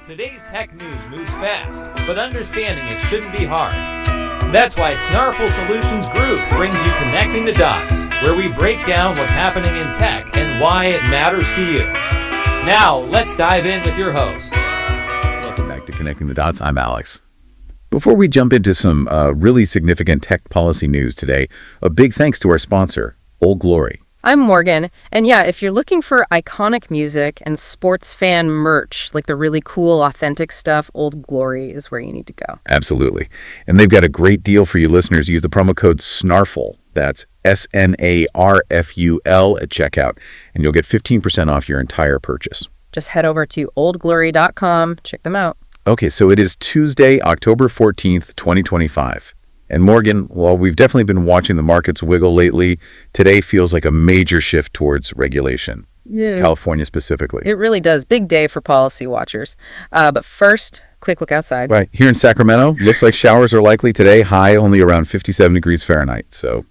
Today's tech news moves fast, but understanding it shouldn't be hard. That's why Snarful Solutions Group brings you Connecting the Dots, where we break down what's happening in tech and why it matters to you. Now, let's dive in with your hosts. Welcome back to Connecting the Dots. I'm Alex. Before we jump into some really significant tech policy news today, a big thanks to our sponsor, Old Glory. I'm Morgan, and yeah, if you're looking for iconic music and sports fan merch, like the really cool, authentic stuff, Old Glory is where you need to go. Absolutely. And they've got a great deal for you listeners. Use the promo code SNARFUL, that's SNARFUL at checkout, and you'll get 15% off your entire purchase. Just head over to oldglory.com, check them out. Okay, so it is Tuesday, October 14th, 2025. And Morgan, while we've definitely been watching the markets wiggle lately, today feels like a major shift towards regulation. Yeah. California specifically. It really does. Big day for policy watchers. But first, quick look outside. Right. Here in Sacramento, looks like showers are likely today, high only around 57 degrees Fahrenheit. So,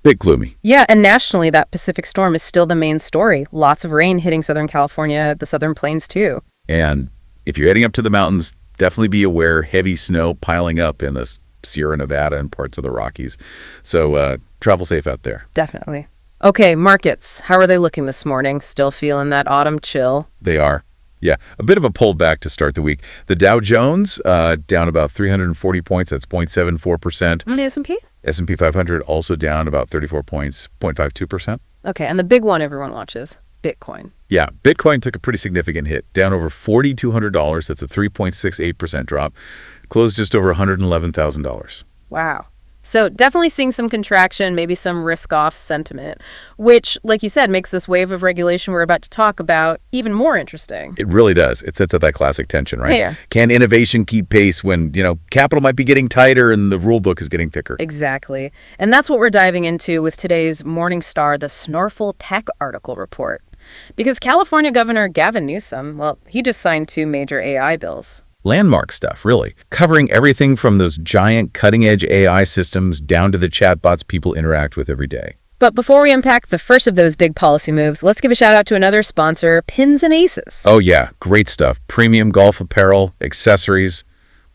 bit gloomy. Yeah, and nationally, that Pacific storm is still the main story. Lots of rain hitting Southern California, the Southern Plains too. And if you're heading up to the mountains, definitely be aware heavy snow piling up in the Sierra Nevada and parts of the Rockies. So travel safe out there. Definitely. Okay, markets. How are they looking this morning? Still feeling that autumn chill? They are. Yeah, a bit of a pullback to start the week. The Dow Jones down about 340 points. That's 0.74%. And the S&P? S&P 500 also down about 34 points, 0.52%. Okay, and the big one everyone watches, Bitcoin. Yeah, Bitcoin took a pretty significant hit, down over $4,200. That's a 3.68% drop. Closed just over $111,000. Wow. So definitely seeing some contraction, maybe some risk-off sentiment, which, like you said, makes this wave of regulation we're about to talk about even more interesting. It really does. It sets up that classic tension, right? Yeah. Can innovation keep pace when, capital might be getting tighter and the rule book is getting thicker? Exactly. And that's what we're diving into with today's Morningstar, the Snarful Tech Article Report. Because California Governor Gavin Newsom, well, he just signed 2 major AI bills. Landmark stuff, really. Covering everything from those giant cutting-edge AI systems down to the chatbots people interact with every day. But before we unpack the first of those big policy moves, let's give a shout out to another sponsor, Pins and Aces. Oh yeah, great stuff. Premium golf apparel, accessories,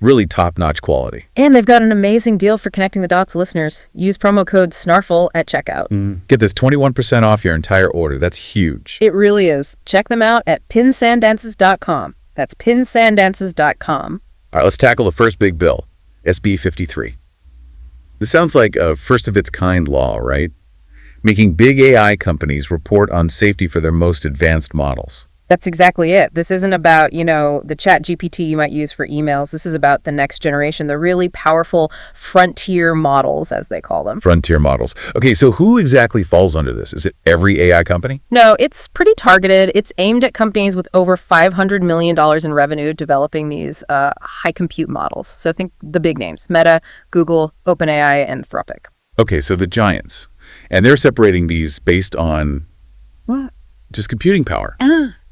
really top-notch quality. And they've got an amazing deal for Connecting the Dots listeners. Use promo code SNARFUL at checkout. Get this 21% off your entire order. That's huge. It really is. Check them out at pinsandances.com. That's pinsandances.com. All right, let's tackle the first big bill, SB 53. This sounds like a first-of-its-kind law, right? Making big AI companies report on safety for their most advanced models. That's exactly it. This isn't about, the ChatGPT you might use for emails. This is about the next generation, the really powerful frontier models, as they call them. Frontier models. Okay, so who exactly falls under this? Is it every AI company? No, it's pretty targeted. It's aimed at companies with over $500 million in revenue developing these high compute models. So think the big names, Meta, Google, OpenAI, and Anthropic. Okay, so the giants. And they're separating these based on... What? Just computing power.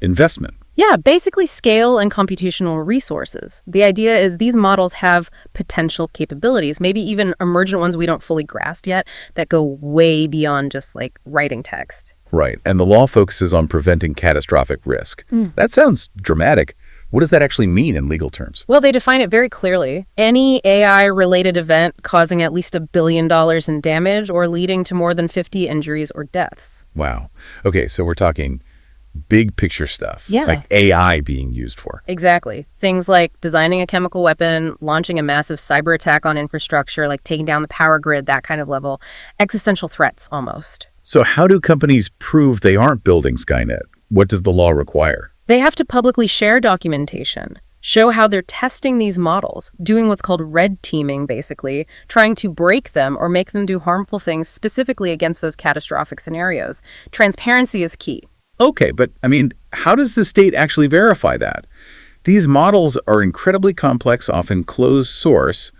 Investment. Yeah, basically scale and computational resources. The idea is these models have potential capabilities, maybe even emergent ones we don't fully grasp yet, that go way beyond just like writing text. Right, and the law focuses on preventing catastrophic risk. That sounds dramatic. What does that actually mean in legal terms? Well, they define it very clearly. Any AI-related event causing at least $1 billion in damage or leading to more than 50 injuries or deaths. Wow. Okay, so we're talking big picture stuff. Yeah. Like AI being used for. Exactly. Things like designing a chemical weapon, launching a massive cyber attack on infrastructure, like taking down the power grid, that kind of level. Existential threats, almost. So how do companies prove they aren't building Skynet? What does the law require? They have to publicly share documentation, show how they're testing these models, doing what's called red teaming, basically, trying to break them or make them do harmful things specifically against those catastrophic scenarios. Transparency is key. Okay, but how does the state actually verify that? These models are incredibly complex, often closed source.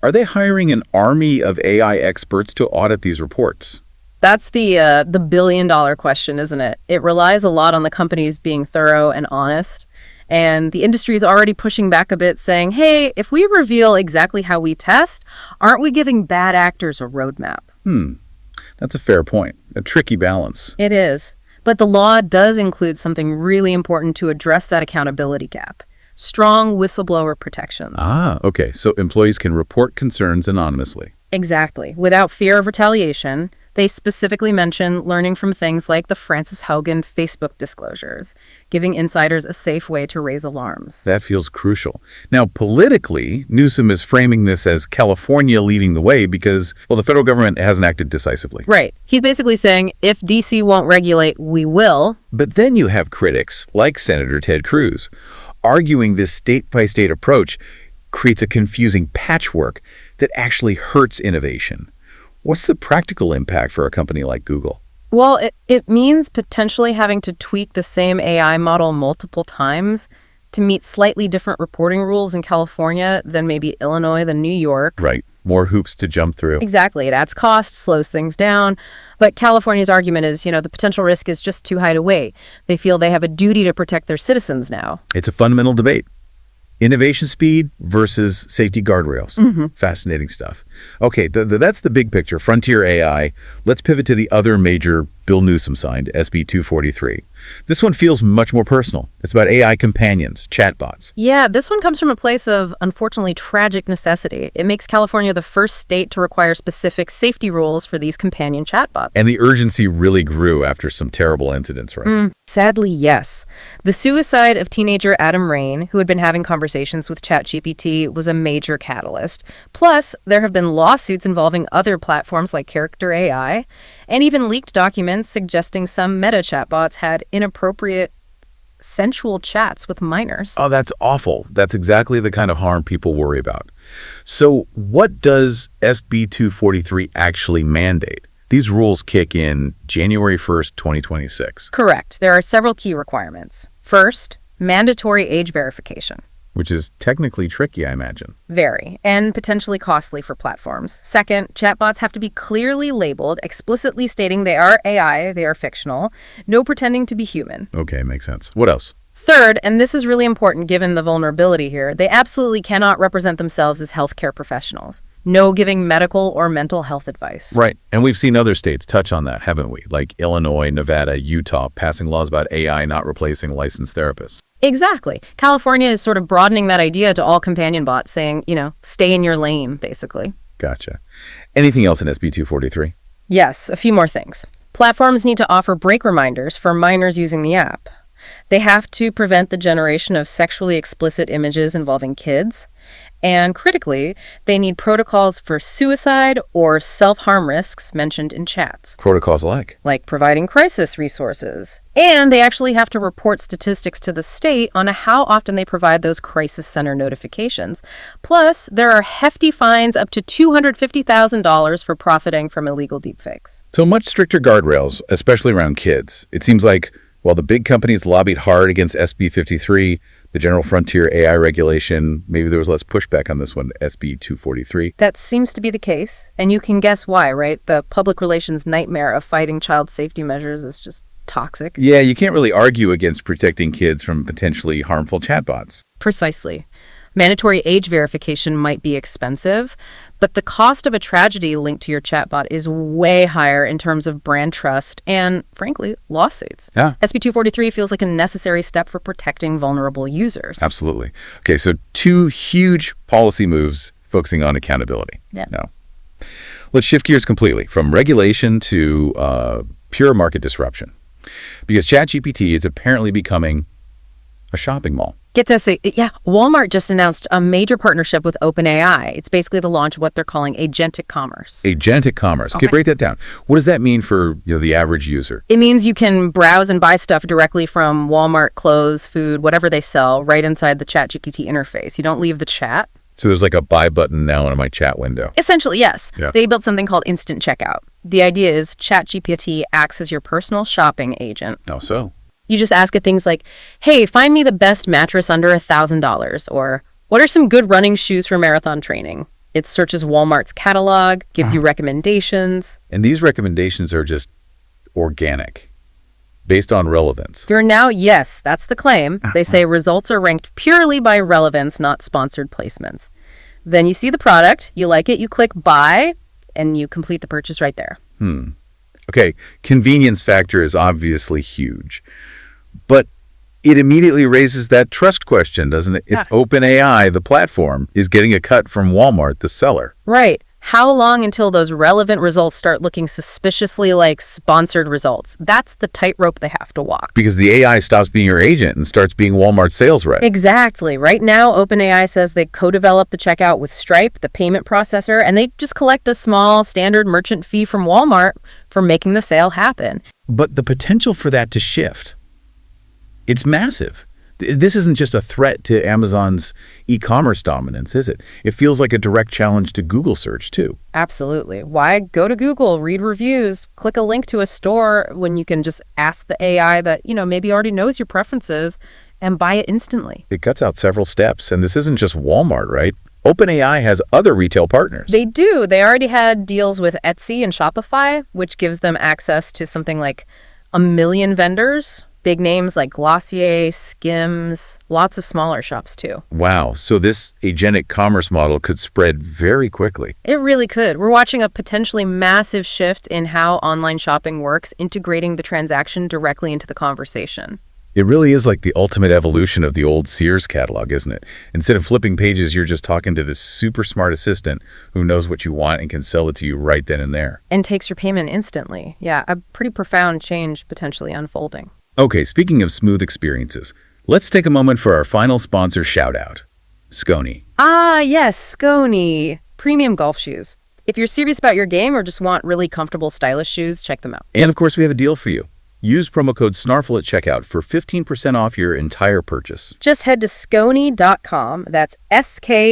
Are they hiring an army of AI experts to audit these reports? That's the billion-dollar question, isn't it? It relies a lot on the companies being thorough and honest. And the industry is already pushing back a bit, saying, hey, if we reveal exactly how we test, aren't we giving bad actors a roadmap? That's a fair point. A tricky balance. It is. But the law does include something really important to address that accountability gap. strong whistleblower protections. Ah, okay. So employees can report concerns anonymously. Exactly. Without fear of retaliation. They specifically mention learning from things like the Frances Haugen Facebook disclosures, giving insiders a safe way to raise alarms. That feels crucial. Now, politically, Newsom is framing this as California leading the way because, well, the federal government hasn't acted decisively. Right. He's basically saying, if D.C. won't regulate, we will. But then you have critics, like Senator Ted Cruz, arguing this state-by-state approach creates a confusing patchwork that actually hurts innovation. What's the practical impact for a company like Google? Well, it means potentially having to tweak the same AI model multiple times to meet slightly different reporting rules in California than maybe Illinois than New York. Right. More hoops to jump through. Exactly. It adds costs, slows things down. But California's argument is, the potential risk is just too high to weigh. They feel they have a duty to protect their citizens now. It's a fundamental debate. Innovation speed versus safety guardrails. Fascinating stuff. Okay, that's the big picture, frontier AI. Let's pivot to the other major Bill Newsom signed, SB 243. This one feels much more personal. It's about AI companions, chatbots. Yeah, this one comes from a place of, unfortunately, tragic necessity. It makes California the first state to require specific safety rules for these companion chatbots. And the urgency really grew after some terrible incidents, right? Sadly, yes. The suicide of teenager Adam Rain, who had been having conversations with ChatGPT, was a major catalyst. Plus, there have been lawsuits involving other platforms like Character AI, and even leaked documents suggesting some Meta chatbots had inappropriate sensual chats with minors. Oh, that's awful. That's exactly the kind of harm people worry about. So what does SB 243 actually mandate? These rules kick in January 1st, 2026. Correct. There are several key requirements. First, mandatory age verification. Which is technically tricky, I imagine. Very, and potentially costly for platforms. Second, chatbots have to be clearly labeled, explicitly stating they are AI, they are fictional, no pretending to be human. Okay, makes sense. What else? Third, and this is really important given the vulnerability here, they absolutely cannot represent themselves as healthcare professionals. No giving medical or mental health advice. Right, and we've seen other states touch on that, haven't we? Like Illinois, Nevada, Utah, passing laws about AI not replacing licensed therapists. Exactly. California is sort of broadening that idea to all companion bots, saying, stay in your lane, basically. Gotcha. Anything else in SB 243? Yes, a few more things. Platforms need to offer break reminders for minors using the app. They have to prevent the generation of sexually explicit images involving kids. And critically, they need protocols for suicide or self-harm risks mentioned in chats. Protocols like providing crisis resources. And they actually have to report statistics to the state on how often they provide those crisis center notifications. Plus, there are hefty fines up to $250,000 for profiting from illegal deepfakes. So much stricter guardrails, especially around kids. It seems like while the big companies lobbied hard against SB 53, the General Frontier AI regulation, maybe there was less pushback on this one, SB 243. That seems to be the case. And you can guess why, right? The public relations nightmare of fighting child safety measures is just toxic. Yeah, you can't really argue against protecting kids from potentially harmful chatbots. Precisely. Mandatory age verification might be expensive, but the cost of a tragedy linked to your chatbot is way higher in terms of brand trust and, frankly, lawsuits. Yeah. SB 243 feels like a necessary step for protecting vulnerable users. Absolutely. Okay, so two huge policy moves focusing on accountability. Yeah. Now, let's shift gears completely from regulation to pure market disruption. Because ChatGPT is apparently becoming a shopping mall. Get this, Walmart just announced a major partnership with OpenAI. It's basically the launch of what they're calling agentic commerce. Agentic commerce. Okay, break that down. What does that mean for the average user? It means you can browse and buy stuff directly from Walmart, clothes, food, whatever they sell, right inside the ChatGPT interface. You don't leave the chat. So there's like a buy button now in my chat window. Essentially, yes. Yeah. They built something called instant checkout. The idea is ChatGPT acts as your personal shopping agent. How so? You just ask it things like, hey, find me the best mattress under $1,000, or what are some good running shoes for marathon training? It searches Walmart's catalog, gives you recommendations. And these recommendations are just organic, based on relevance. Yes, that's the claim. They say results are ranked purely by relevance, not sponsored placements. Then you see the product, you like it, you click buy, and you complete the purchase right there. Okay, convenience factor is obviously huge. But it immediately raises that trust question, doesn't it? If OpenAI, the platform, is getting a cut from Walmart, the seller. Right. How long until those relevant results start looking suspiciously like sponsored results? That's the tightrope they have to walk. Because the AI stops being your agent and starts being Walmart's sales rep. Exactly. Right now, OpenAI says they co-developed the checkout with Stripe, the payment processor, and they just collect a small standard merchant fee from Walmart for making the sale happen. But the potential for that to shift, it's massive. This isn't just a threat to Amazon's e-commerce dominance, is it? It feels like a direct challenge to Google search, too. Absolutely. Why go to Google, read reviews, click a link to a store when you can just ask the AI that, maybe already knows your preferences and buy it instantly? It cuts out several steps, and this isn't just Walmart, right? OpenAI has other retail partners. They do. They already had deals with Etsy and Shopify, which gives them access to something like 1 million vendors. Big names like Glossier, Skims, lots of smaller shops too. Wow, so this agentic commerce model could spread very quickly. It really could. We're watching a potentially massive shift in how online shopping works, integrating the transaction directly into the conversation. It really is like the ultimate evolution of the old Sears catalog, isn't it? Instead of flipping pages, you're just talking to this super smart assistant who knows what you want and can sell it to you right then and there. And takes your payment instantly. Yeah, a pretty profound change potentially unfolding. Okay, speaking of smooth experiences, let's take a moment for our final sponsor shout-out, Skony. Ah, yes, Skony. Premium golf shoes. If you're serious about your game or just want really comfortable, stylish shoes, check them out. And of course, we have a deal for you. Use promo code SNARFL at checkout for 15% off your entire purchase. Just head to skony.com. That's skoni.com.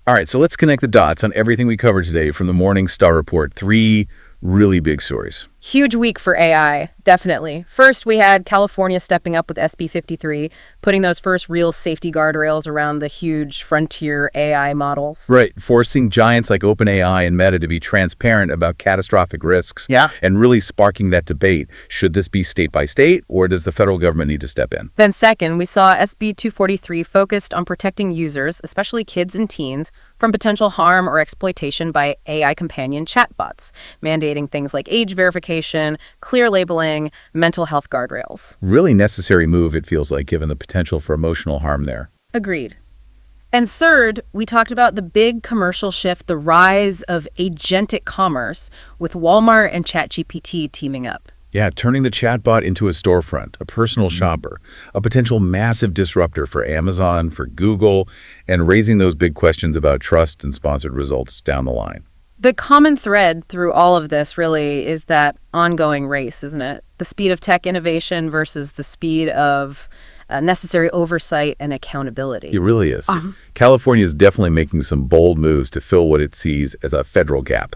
All right, so let's connect the dots on everything we covered today from the Morning Star Report. 3 really big stories. Huge week for AI, definitely. First, we had California stepping up with SB 53, putting those first real safety guardrails around the huge frontier AI models. Right, forcing giants like OpenAI and Meta to be transparent about catastrophic risks. Yeah. And really sparking that debate. Should this be state by state, or does the federal government need to step in? Then second, we saw SB 243 focused on protecting users, especially kids and teens, from potential harm or exploitation by AI companion chatbots, mandating things like age verification, clear labeling, mental health guardrails. Really necessary move, it feels like, given the potential for emotional harm there. Agreed. And third, we talked about the big commercial shift, the rise of agentic commerce, with Walmart and ChatGPT teaming up. Yeah, turning the chatbot into a storefront, a personal shopper, a potential massive disruptor for Amazon, for Google, and raising those big questions about trust and sponsored results down the line. The common thread through all of this really is that ongoing race, isn't it? The speed of tech innovation versus the speed of necessary oversight and accountability. It really is. California is definitely making some bold moves to fill what it sees as a federal gap,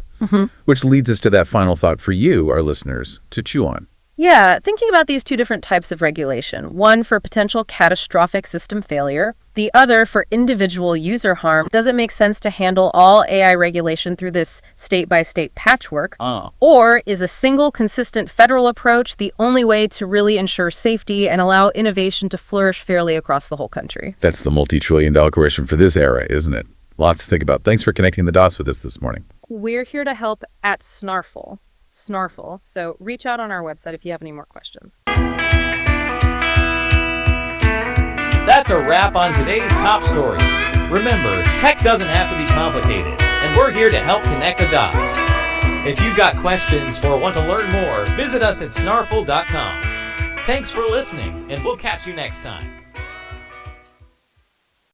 which leads us to that final thought for you, our listeners, to chew on. Yeah, thinking about these two different types of regulation, one for potential catastrophic system failure, the other for individual user harm, does it make sense to handle all AI regulation through this state-by-state patchwork? Or is a single, consistent federal approach the only way to really ensure safety and allow innovation to flourish fairly across the whole country? That's the multi-trillion-dollar question for this era, isn't it? Lots to think about. Thanks for connecting the dots with us this morning. We're here to help at Snarful. So reach out on our website if you have any more questions. That's a wrap on today's top stories. Remember, tech doesn't have to be complicated, and we're here to help connect the dots. If you've got questions or want to learn more, visit us at snarful.com. Thanks for listening, and we'll catch you next time.